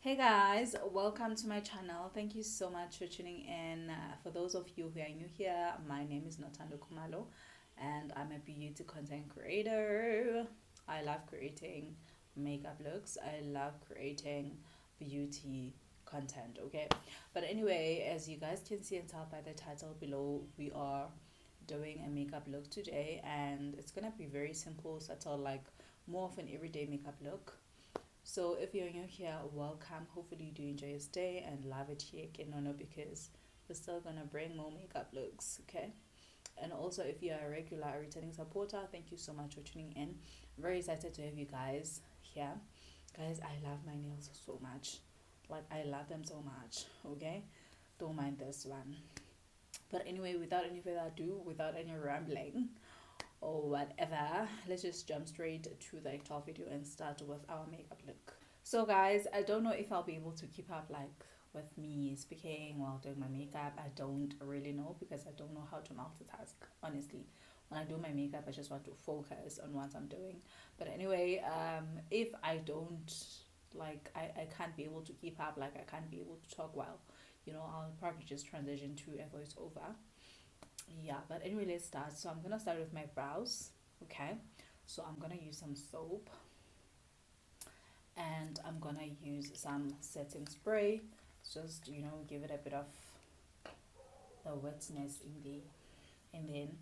Hey guys, welcome to my channel. Thank you so much for tuning in. For those of you who are new here, my name is Notando Kumalo and I'm a beauty content creator. I love creating makeup looks, I love creating beauty content, okay? But anyway, as you guys can see and tell by the title below, we are doing a makeup look today and it's gonna be very simple, subtle, like more of an everyday makeup look. So if you're new here, welcome. Hopefully you do enjoy your stay and love it here again, no, because we're still gonna bring more makeup looks, okay? And also if you're a regular or returning supporter, thank you so much for tuning in. I'm very excited to have you guys here. Guys, I love my nails so much. Like I love them so much, okay? Don't mind this one. But anyway, without any further ado, without any rambling or whatever, let's just jump straight to the actual video and start with our makeup look. So guys, I don't know if I'll be able to keep up like with me speaking while doing my makeup. I don't really know because I don't know how to multitask, honestly. When I do my makeup, I just want to focus on what I'm doing. But anyway, if I don't I can't be able to keep up, like I can't be able to talk well, I'll probably just transition to a voiceover. Yeah, but anyway, let's start. So I'm gonna start with my brows, okay? So I'm gonna use some soap and I'm gonna use some setting spray, just give it a bit of the wetness in the, and then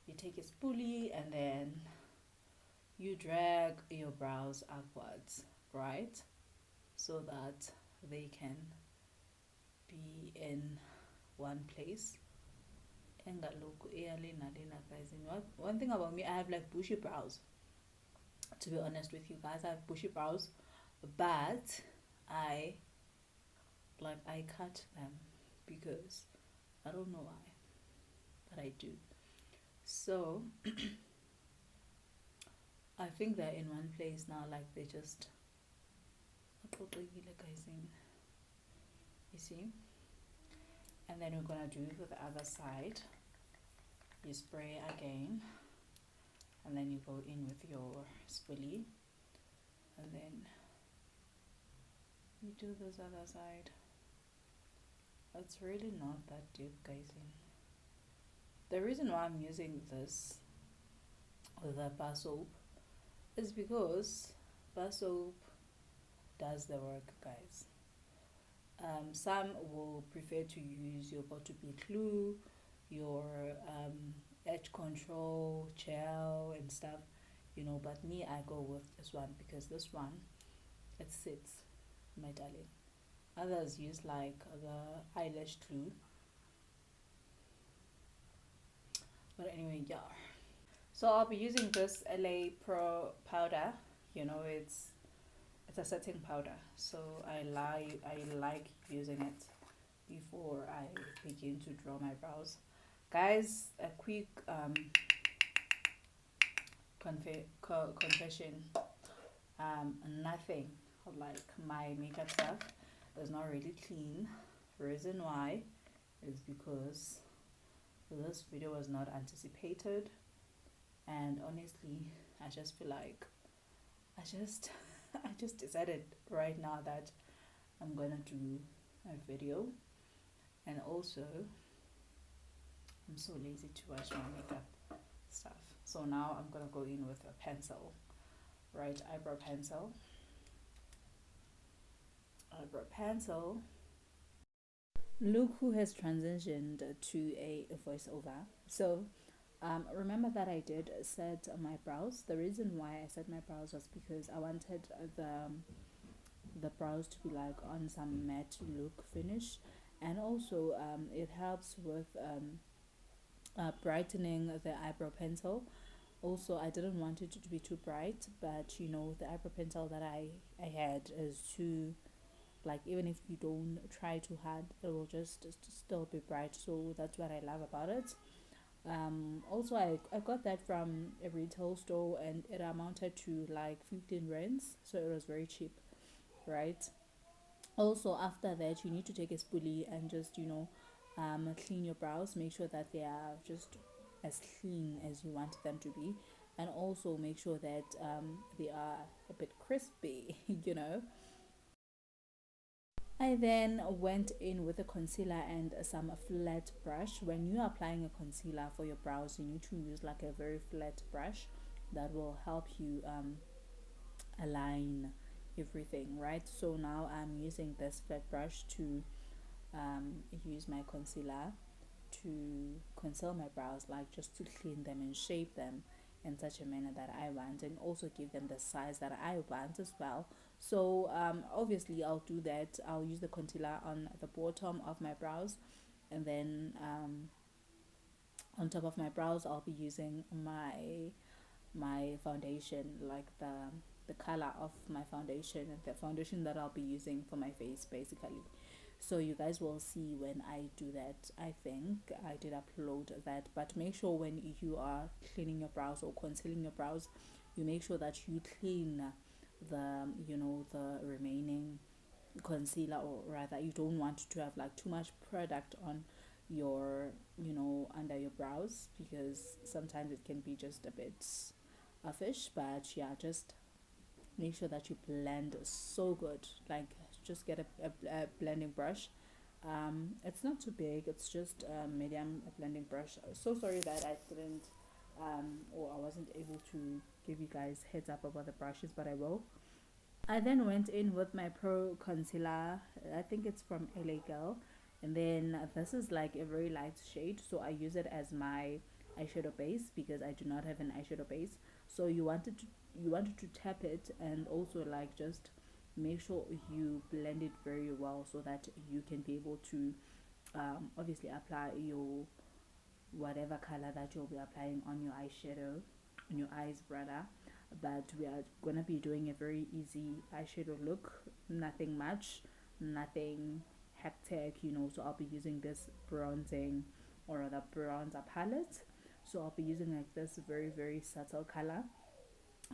you take a spoolie and then you drag your brows upwards, right? So that they can be in one place. And guys, one thing about me, I have like bushy brows. To be honest with you guys, I have bushy brows, but I I cut them because I don't know why, but I do. So I think they're in one place now, like they just, you see. And then we're gonna do it with the other side. You spray again, and then you go in with your spoolie, and then you do this other side. It's really not that deep, guys. The reason why I'm using this with the bar soap is because bar soap does the work, guys. Some will prefer to use your Got2b glue, your edge control gel and stuff, but me, I go with this one because this one, it sits, my darling. Others use like the eyelash glue, but anyway, yeah. So I'll be using this LA Pro powder. It's a setting powder, so I like using it before I begin to draw my brows. Guys, a quick confession. Nothing like my makeup stuff is not really clean. Reason why is because this video was not anticipated, and honestly, I just feel like I just I just decided right now that I'm gonna do a video, and also I'm so lazy to wash my makeup stuff. So now I'm gonna go in with a pencil, right? Eyebrow pencil. Look who has transitioned to a voiceover. So remember that I did set my brows. The reason why I set my brows was because I wanted the brows to be like on some matte look finish, and also it helps with brightening the eyebrow pencil. Also, I didn't want it to be too bright, but the eyebrow pencil that I had is too, like, even if you don't try too hard, it will just still be bright. So that's what I love about it. Also, I got that from a retail store and it amounted to like 15 rands, so it was very cheap, right? Also, after that, you need to take a spoolie and just clean your brows. Make sure that they are just as clean as you want them to be, and also make sure that they are a bit crispy. I then went in with a concealer and some flat brush. When you are applying a concealer for your brows, you need to use like a very flat brush that will help you align everything, right? So now I'm using this flat brush to use my concealer to conceal my brows, like just to clean them and shape them in such a manner that I want, and also give them the size that I want as well. So obviously I'll do that. I'll use the concealer on the bottom of my brows, and then on top of my brows I'll be using my foundation, like the color of my foundation, and the foundation that I'll be using for my face basically. So you guys will see when I do that. I think I did upload that, but make sure when you are cleaning your brows or concealing your brows, you make sure that you clean the the remaining concealer, or rather you don't want to have like too much product on your under your brows, because sometimes it can be just a bit offish. But yeah, just make sure that you blend so good, like just get a blending brush. It's not too big, it's just a medium blending brush. So sorry that I didn't or I wasn't able to give you guys heads up about the brushes, but I will. I then went in with my Pro Concealer. I think it's from LA Girl. And then this is like a very light shade, so I use it as my eyeshadow base because I do not have an eyeshadow base. So you wanted to tap it, and also like just make sure you blend it very well so that you can be able to obviously apply your whatever color that you'll be applying on your eyeshadow, on your eyes rather. But we are gonna be doing a very easy eyeshadow look, nothing much, nothing hectic, so I'll be using this bronzing, or rather bronzer palette. So I'll be using like this very very subtle color.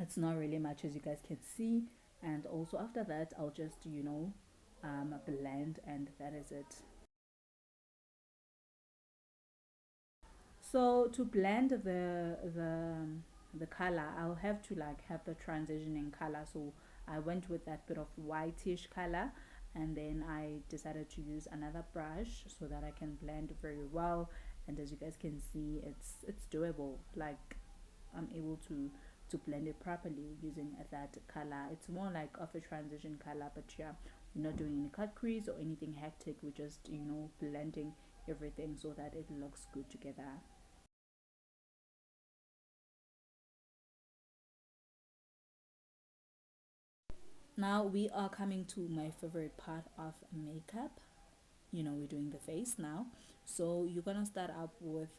It's not really much, as you guys can see. And also after that I'll just blend, and that is it. So to blend the color, I'll have to like have the transitioning color. So I went with that bit of whitish color, and then I decided to use another brush so that I can blend very well. And as you guys can see, it's doable. Like I'm able to blend it properly using that color. It's more like of a transition color, but yeah, we're not doing any cut crease or anything hectic. We're just blending everything so that it looks good together. Now we are coming to my favorite part of makeup. We're doing the face now. So you're gonna start up with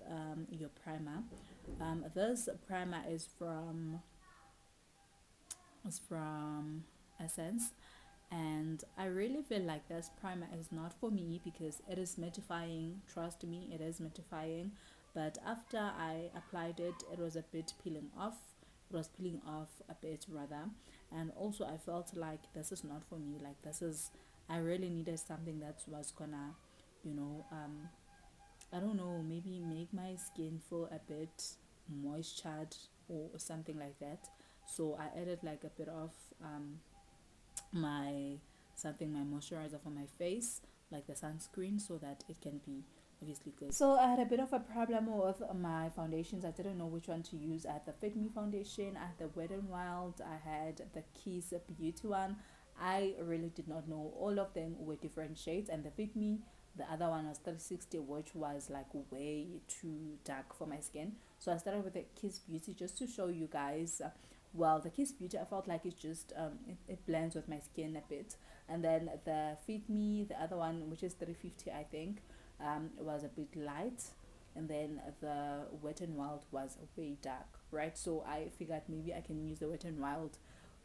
your primer. This primer is from Essence, and I really feel like this primer is not for me because it is mattifying. Trust me, it is mattifying. But after I applied it, it was a bit peeling off. It was peeling off a bit rather, and also I felt like this is not for me. Like this is, I really needed something that was gonna, you know, I don't know, maybe make my skin feel a bit moistured or something like that. So I added like a bit of my my moisturizer for my face, like the sunscreen, so that it can be obviously good. So I had a bit of a problem with my foundations. I didn't know which one to use. I had the Fit Me foundation, I had the Wet n Wild, I had the Kiss Beauty one. I really did not know. All of them were different shades, and the Fit Me, the other one was 360, which was like way too dark for my skin. So I started with the Kiss Beauty just to show you guys. Well, the Kiss Beauty, I felt like it just it blends with my skin a bit. And then the Fit Me, the other one, which is 350, I think, was a bit light. And then the Wet n Wild was way dark, right? So I figured maybe I can use the Wet n Wild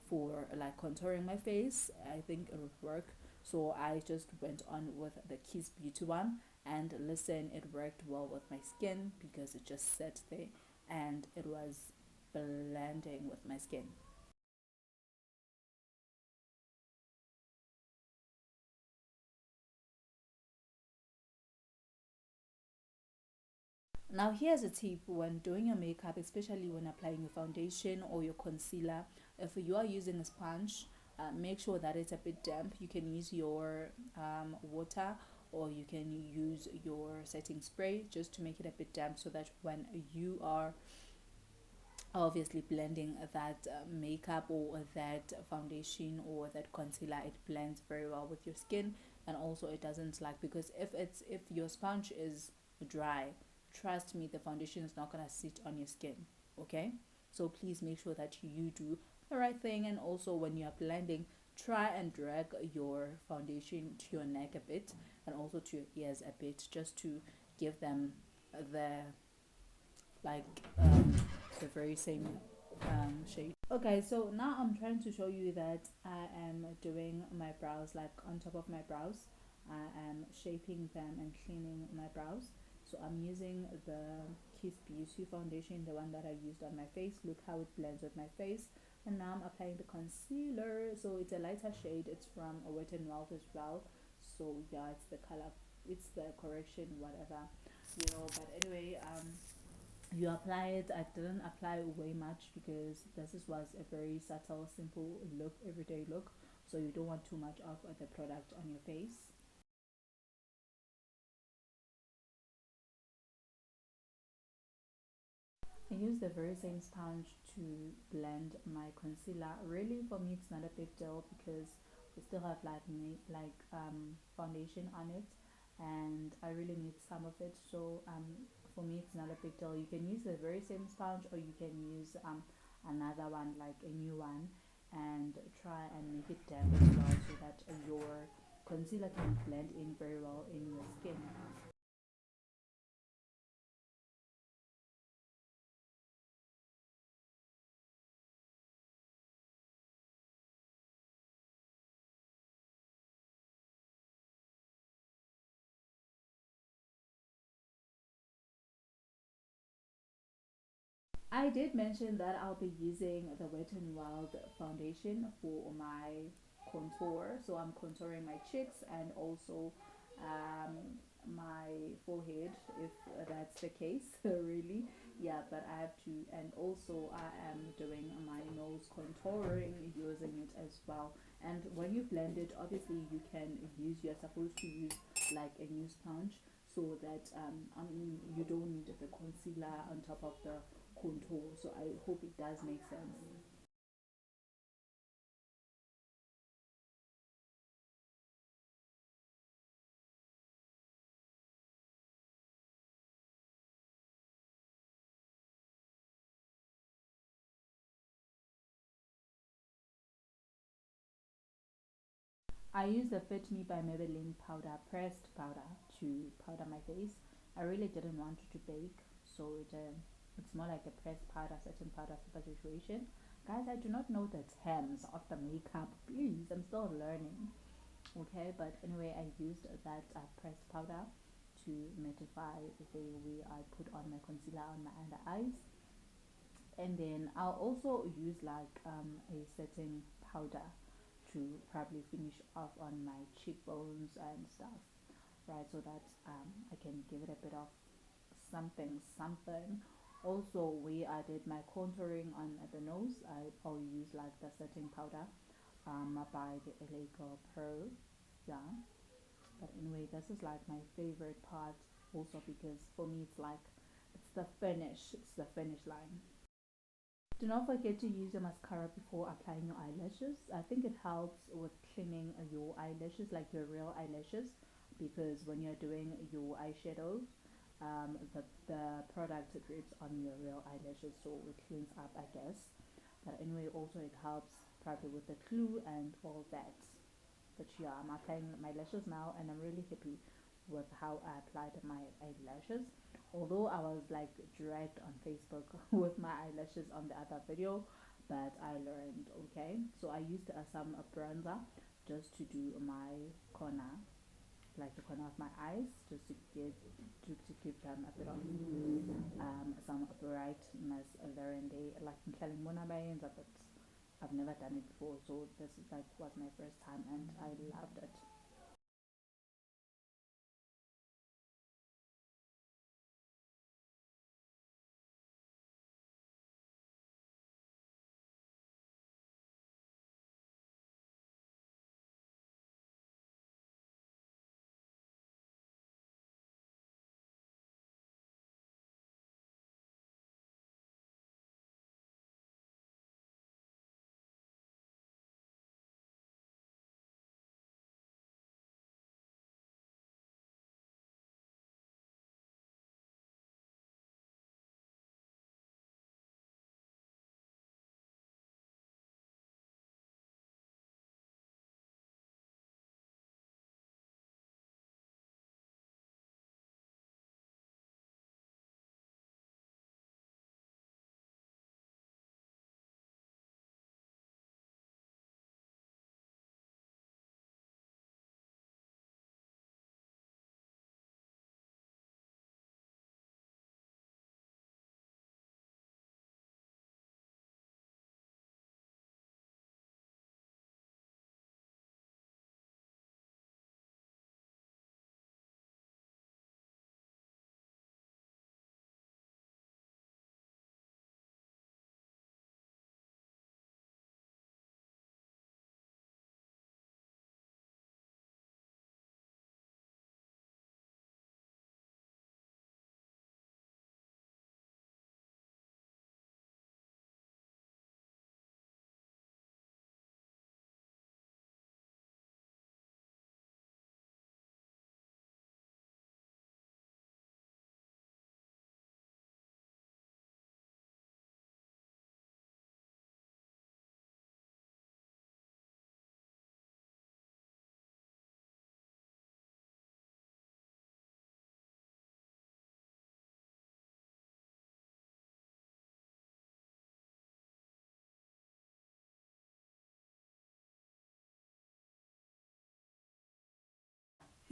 for like contouring my face. I think it would work. So I just went on with the Kiss Beauty one, and listen, it worked well with my skin because it just sat there and it was blending with my skin. Now here's a tip when doing your makeup, especially when applying your foundation or your concealer. If you are using a sponge, make sure that it's a bit damp. You can use your water, or you can use your setting spray just to make it a bit damp, so that when you are obviously blending that makeup or that foundation or that concealer, it blends very well with your skin. And also it doesn't, like, because if your sponge is dry, trust me, the foundation is not going to sit on your skin. Okay, so please make sure that you do the right thing. And also when you are blending, try and drag your foundation to your neck a bit, and also to your ears a bit, just to give them the, like, the very same shade. Okay, so now I'm trying to show you that I am doing my brows, like on top of my brows. I am shaping them and cleaning my brows. So I'm using the Kiss Beauty foundation, the one that I used on my face. Look how it blends with my face. And now I'm applying the concealer. So it's a lighter shade. It's from Wet n Wild as well. So yeah, it's the color, it's the correction, whatever, But anyway, you apply it. I didn't apply way much because this was a very subtle, simple look, everyday look, so you don't want too much of the product on your face. I use the very same sponge to blend my concealer. Really, for me it's not a big deal because we still have like foundation on it, and I really need some of it. So for me it's not a big deal. You can use the very same sponge, or you can use another one, like a new one, and try and make it damp as well, so that your concealer can blend in very well in your skin. I did mention that I'll be using the Wet n Wild foundation for my contour. So I'm contouring my cheeks and also um, my forehead, if that's the case, really. Yeah, but I have to, and also I am doing my nose contouring using it as well. And when you blend it, obviously you're supposed to use like a new sponge, so that you don't need the concealer on top of the contour. So I hope it does make sense. I use the Fit Me by Maybelline powder, pressed powder, to powder my face. I really didn't want it to bake, so it's more like a pressed powder, setting powder type of situation. Guys, I do not know the terms of the makeup. Please, I'm still learning. Okay, but anyway, I used that pressed powder to mattify the way I put on my concealer on my under eyes. And then I'll also use like a setting powder to probably finish off on my cheekbones and stuff, right? So that I can give it a bit of something. Also, we added my contouring on the nose. I'll use like the setting powder by the LA Girl Pearl. Yeah, but anyway, this is like my favorite part, also because for me it's like it's the finish line. Do not forget to use your mascara before applying your eyelashes. I think it helps with cleaning your eyelashes, like your real eyelashes, because when you're doing your eyeshadow, the product drips on your real eyelashes, so it cleans up, I guess. But anyway, also it helps probably with the glue and all that. But yeah, I'm applying my lashes now, and I'm really happy with how I applied my eyelashes. Although I was like dragged on Facebook with my eyelashes on the other video, but I learned. Okay, so I used some bronzer just to do my corner, like the corner of my eyes, just to give them a bit of some brightness there and there, like in Kalimona but I've never done it before, so this is like was my first time, and I loved it.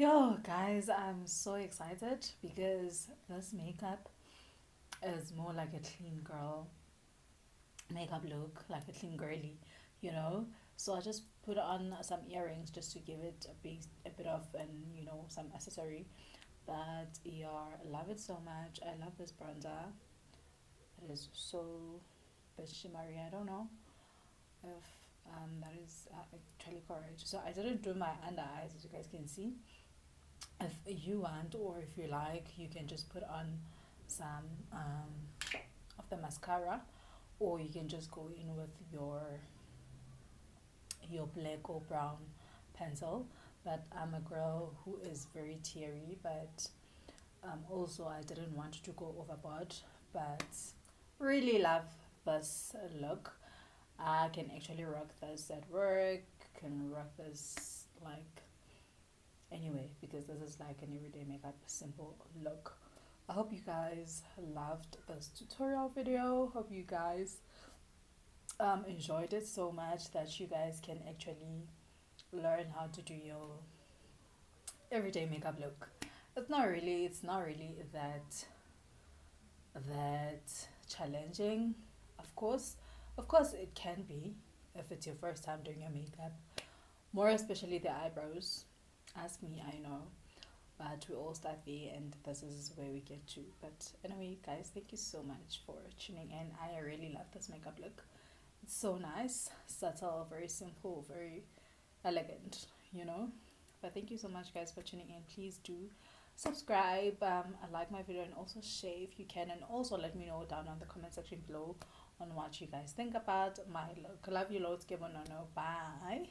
Yo, guys, I'm so excited because this makeup is more like a clean girl makeup look, like a clean girly, you know. So I just put on some earrings just to give it a bit of, and some accessory. But yeah, I love it so much. I love this bronzer. It is so bit shimmery. I don't know if that is actually correct. So I didn't do my under eyes, as you guys can see. If you want, or if you like, you can just put on some of the mascara, or you can just go in with your black or brown pencil. But I'm a girl who is very teary, but also I didn't want to go overboard, but really love this look. I can actually rock this at work, can rock this like anyway, because this is like an everyday makeup simple look. I hope you guys loved this tutorial video. Hope you guys enjoyed it so much that you guys can actually learn how to do your everyday makeup look. It's not really that challenging. Of course it can be if it's your first time doing your makeup, more especially the eyebrows. Ask me, I know, but we all start there, and this is where we get to. But anyway, guys, thank you so much for tuning in. I really love this makeup look. It's so nice, subtle, very simple, very elegant. But thank you so much, guys, for tuning in. Please do subscribe, like my video, and also share if you can, and also let me know down on the comment section below on what you guys think about my look. Love you loads. Give on no. Bye.